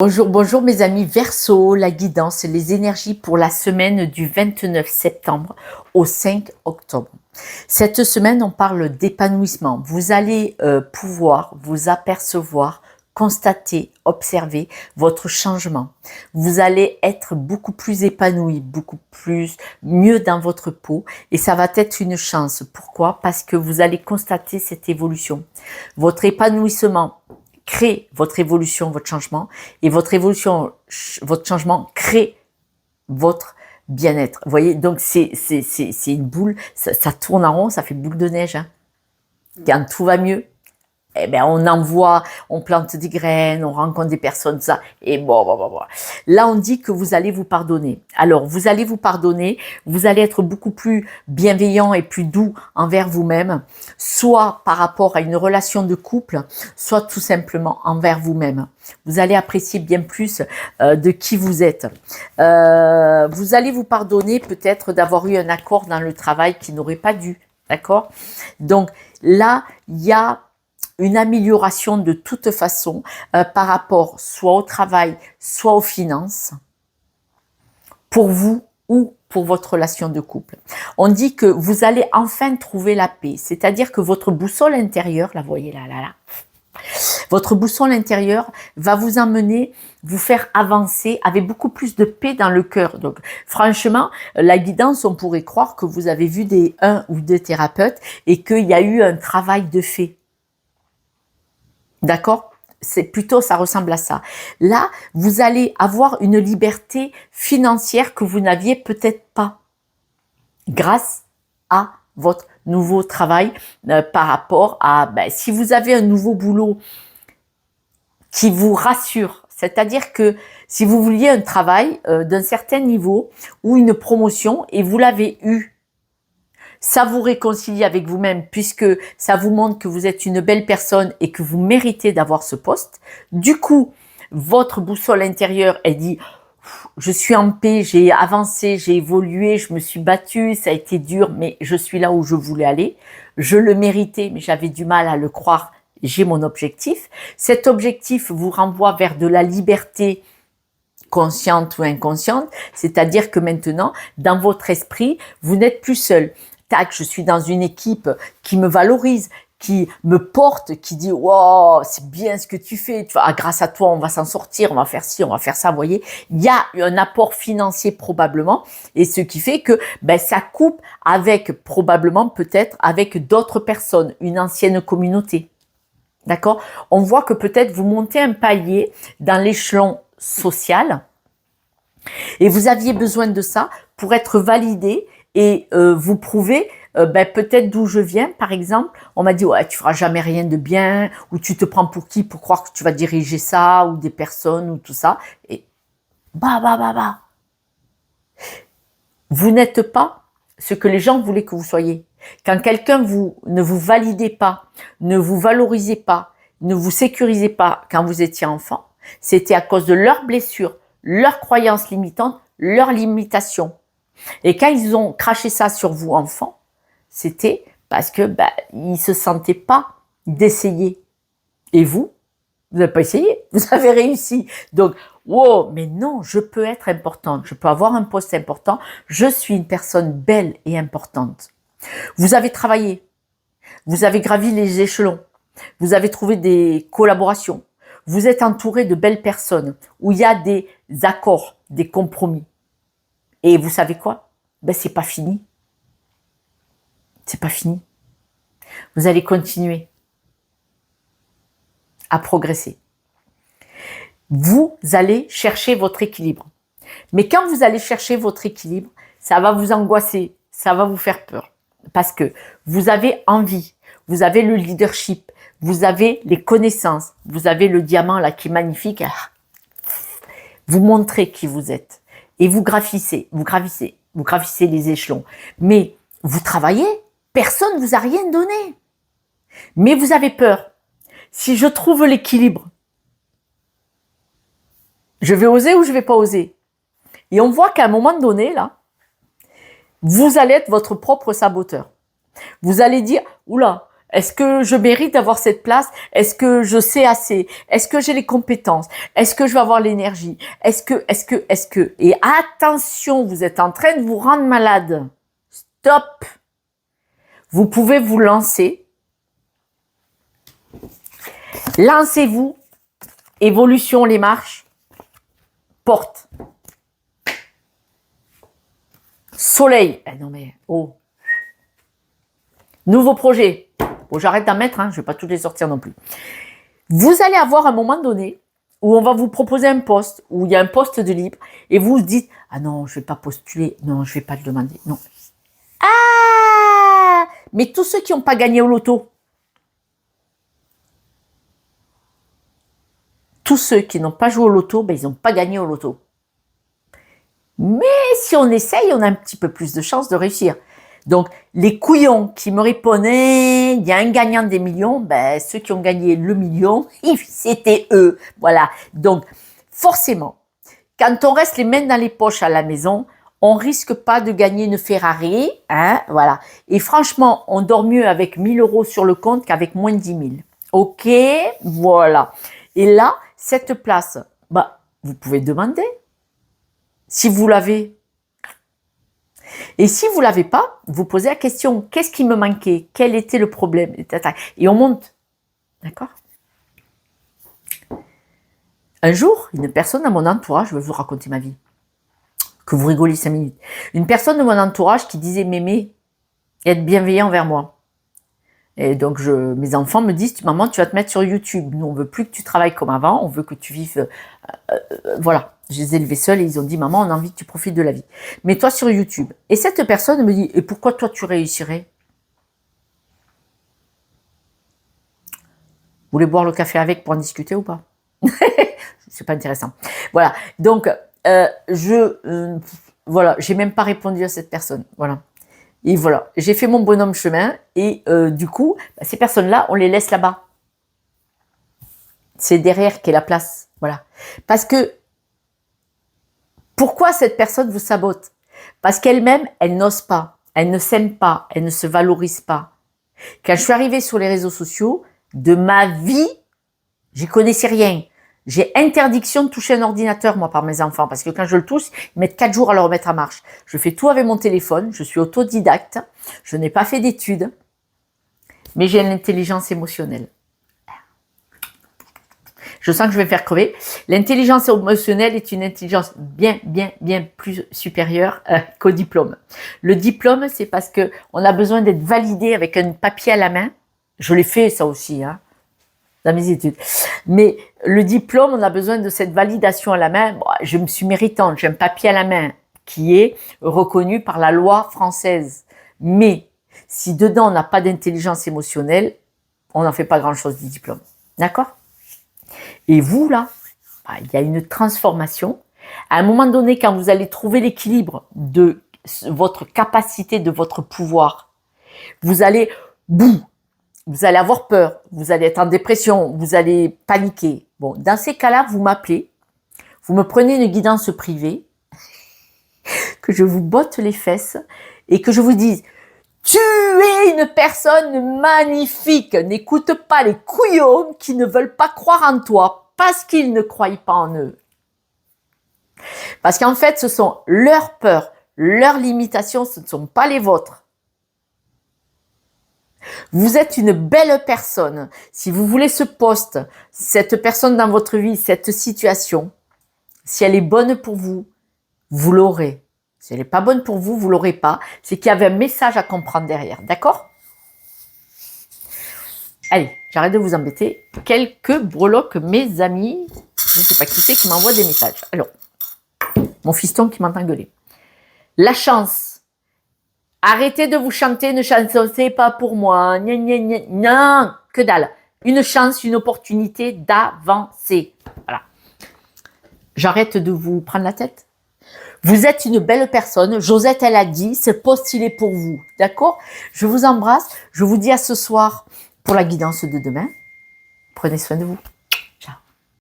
Bonjour, bonjour mes amis Verseau, la guidance, les énergies pour la semaine du 29 septembre au 5 octobre. Cette semaine, on parle d'épanouissement. Vous allez pouvoir vous apercevoir, constater, observer votre changement. Vous allez être beaucoup plus épanoui, beaucoup plus mieux dans votre peau et ça va être une chance. Pourquoi? Parce que vous allez constater cette évolution. Votre épanouissement crée votre évolution, votre changement, et votre évolution, votre changement crée votre bien-être. Vous voyez, donc c'est une boule, ça tourne en rond, ça fait boule de neige. Hein. Quand tout va mieux, eh ben on envoie, on plante des graines, on rencontre des personnes, ça, et bon. Là, on dit que vous allez vous pardonner. Alors, vous allez vous pardonner, vous allez être beaucoup plus bienveillant et plus doux envers vous-même, soit par rapport à une relation de couple, soit tout simplement envers vous-même. Vous allez apprécier bien plus de qui vous êtes. Vous allez vous pardonner peut-être d'avoir eu un accord dans le travail qui n'aurait pas dû, d'accord? Donc là, il y a une amélioration de toute façon par rapport soit au travail, soit aux finances, pour vous ou pour votre relation de couple. On dit que vous allez enfin trouver la paix, c'est-à-dire que votre boussole intérieure, la voyez là, votre boussole intérieure va vous emmener, vous faire avancer avec beaucoup plus de paix dans le cœur. Donc, franchement, la guidance, on pourrait croire que vous avez vu un ou deux thérapeutes et qu'il y a eu un travail de fait. D'accord? C'est plutôt, ça ressemble à ça. Là, vous allez avoir une liberté financière que vous n'aviez peut-être pas grâce à votre nouveau travail par rapport à, si vous avez un nouveau boulot qui vous rassure, c'est-à-dire que si vous vouliez un travail d'un certain niveau ou une promotion et vous l'avez eu, ça vous réconcilie avec vous-même puisque ça vous montre que vous êtes une belle personne et que vous méritez d'avoir ce poste. Du coup, votre boussole intérieure, elle dit « Je suis en paix, j'ai avancé, j'ai évolué, je me suis battue, ça a été dur, mais je suis là où je voulais aller. Je le méritais, mais j'avais du mal à le croire, j'ai mon objectif. » Cet objectif vous renvoie vers de la liberté consciente ou inconsciente, c'est-à-dire que maintenant, dans votre esprit, vous n'êtes plus seul. Tac, je suis dans une équipe qui me valorise, qui me porte, qui dit « Wow, c'est bien ce que tu fais, tu vois, grâce à toi, on va s'en sortir, on va faire ci, on va faire ça. » Vous voyez, il y a un apport financier probablement, et ce qui fait que ça coupe avec, probablement, peut-être, avec d'autres personnes, une ancienne communauté. D'accord? On voit que peut-être vous montez un palier dans l'échelon social, et vous aviez besoin de ça pour être validé et vous prouver peut-être d'où je viens. Par exemple, on m'a dit ouais, tu feras jamais rien de bien, ou tu te prends pour qui pour croire que tu vas diriger ça, ou des personnes, ou tout ça. Et vous n'êtes pas ce que les gens voulaient que vous soyez. Quand quelqu'un ne vous validait pas, ne vous valorisait pas, ne vous sécurisait pas quand vous étiez enfant, c'était à cause de leurs blessures, leurs croyances limitantes, leurs limitations. Et quand ils ont craché ça sur vous, enfant, c'était parce que ils se sentaient pas d'essayer. Et vous n'avez pas essayé, vous avez réussi. Donc, wow, mais non, je peux être importante, je peux avoir un poste important, je suis une personne belle et importante. Vous avez travaillé, vous avez gravi les échelons, vous avez trouvé des collaborations, vous êtes entouré de belles personnes où il y a des accords, des compromis. Et vous savez quoi? C'est pas fini. C'est pas fini. Vous allez continuer à progresser. Vous allez chercher votre équilibre. Mais quand vous allez chercher votre équilibre, ça va vous angoisser, ça va vous faire peur. Parce que vous avez envie, vous avez le leadership, vous avez les connaissances, vous avez le diamant là qui est magnifique. Vous montrez qui vous êtes. Et vous gravissez les échelons. Mais vous travaillez, personne ne vous a rien donné. Mais vous avez peur. Si je trouve l'équilibre, je vais oser ou je vais pas oser? Et on voit qu'à un moment donné, là, vous allez être votre propre saboteur. Vous allez dire, oula, Est-ce que je mérite d'avoir cette place? Est-ce que je sais assez? Est-ce que j'ai les compétences? Est-ce que je vais avoir l'énergie? Est-ce que? Et attention, vous êtes en train de vous rendre malade. Stop! Vous pouvez vous lancer. Lancez-vous. Évolution, les marches. Porte. Soleil. Eh non mais, oh. Nouveau projet. Bon, j'arrête d'en mettre, hein, je ne vais pas toutes les sortir non plus. Vous allez avoir un moment donné où on va vous proposer un poste, où il y a un poste de libre, et vous vous dites, ah non, je ne vais pas postuler, non, je ne vais pas le demander, non. Ah! Mais tous ceux qui n'ont pas gagné au loto, tous ceux qui n'ont pas joué au loto, ben, ils n'ont pas gagné au loto. Mais si on essaye, on a un petit peu plus de chances de réussir. Donc, les couillons qui me répondaient, il y a un gagnant des millions, ben, ceux qui ont gagné le million, c'était eux. Voilà. Donc, forcément, quand on reste les mains dans les poches à la maison, on risque pas de gagner une Ferrari, hein, voilà. Et franchement, on dort mieux avec 1000 € sur le compte qu'avec moins de 10 000. Ok, voilà. Et là, cette place, bah, vous pouvez demander. Si vous l'avez. Et si vous l'avez pas, vous posez la question, qu'est-ce qui me manquait? Quel était le problème? Et on monte. D'accord? Un jour, une personne dans mon entourage, je vais vous raconter ma vie, que vous rigolez 5 minutes. Une personne de mon entourage qui disait, Mémé, être bienveillant envers moi. Et donc, mes enfants me disent, maman, tu vas te mettre sur YouTube. Nous, on veut plus que tu travailles comme avant, on veut que tu vives... voilà. Je les ai élevés seuls et ils ont dit, maman, on a envie que tu profites de la vie. Mets-toi sur YouTube. Et cette personne me dit, et pourquoi toi tu réussirais? Vous voulez boire le café avec pour en discuter ou pas? C'est pas intéressant. Voilà. Donc, voilà, j'ai même pas répondu à cette personne. Voilà. Et voilà, j'ai fait mon bonhomme chemin et du coup, ces personnes-là, on les laisse là-bas. C'est derrière qu'est la place. Voilà. Parce que pourquoi cette personne vous sabote? Parce qu'elle-même, elle n'ose pas, elle ne s'aime pas, elle ne se valorise pas. Quand je suis arrivée sur les réseaux sociaux, de ma vie, j'y connaissais rien. J'ai interdiction de toucher un ordinateur, moi, par mes enfants, parce que quand je le touche, ils mettent 4 jours à le remettre en marche. Je fais tout avec mon téléphone, je suis autodidacte, je n'ai pas fait d'études, mais j'ai l'intelligence émotionnelle. Je sens que je vais me faire crever. L'intelligence émotionnelle est une intelligence bien plus supérieure qu'au diplôme. Le diplôme, c'est parce que on a besoin d'être validé avec un papier à la main. Je l'ai fait, ça aussi, hein, dans mes études. Mais le diplôme, on a besoin de cette validation à la main. Bon, je me suis méritante, j'ai un papier à la main qui est reconnu par la loi française. Mais si dedans, on n'a pas d'intelligence émotionnelle, on n'en fait pas grand-chose du diplôme. D'accord ? Et vous, là, il y a une transformation. À un moment donné, quand vous allez trouver l'équilibre de votre capacité, de votre pouvoir, vous allez, vous allez avoir peur, vous allez être en dépression, vous allez paniquer. Bon, dans ces cas-là, vous m'appelez, vous me prenez une guidance privée, que je vous botte les fesses et que je vous dise « Tu es une personne magnifique, n'écoute pas les couillons qui ne veulent pas croire en toi parce qu'ils ne croient pas en eux. » Parce qu'en fait, ce sont leurs peurs, leurs limitations, ce ne sont pas les vôtres. Vous êtes une belle personne. Si vous voulez ce poste, cette personne dans votre vie, cette situation, si elle est bonne pour vous, vous l'aurez. Si elle n'est pas bonne pour vous, vous ne l'aurez pas. C'est qu'il y avait un message à comprendre derrière. D'accord ? Allez, j'arrête de vous embêter. Quelques breloques, mes amis. Je ne sais pas qui c'est qui m'envoie des messages. Alors, mon fiston qui m'entend gueuler. La chance. Arrêtez de vous chanter, ne chansonnez pas pour moi. Gna, gna, gna. Non, que dalle. Une chance, une opportunité d'avancer. Voilà. J'arrête de vous prendre la tête. Vous êtes une belle personne. Josette, elle a dit, ce poste, il est pour vous. D'accord ? Je vous embrasse. Je vous dis à ce soir pour la guidance de demain. Prenez soin de vous.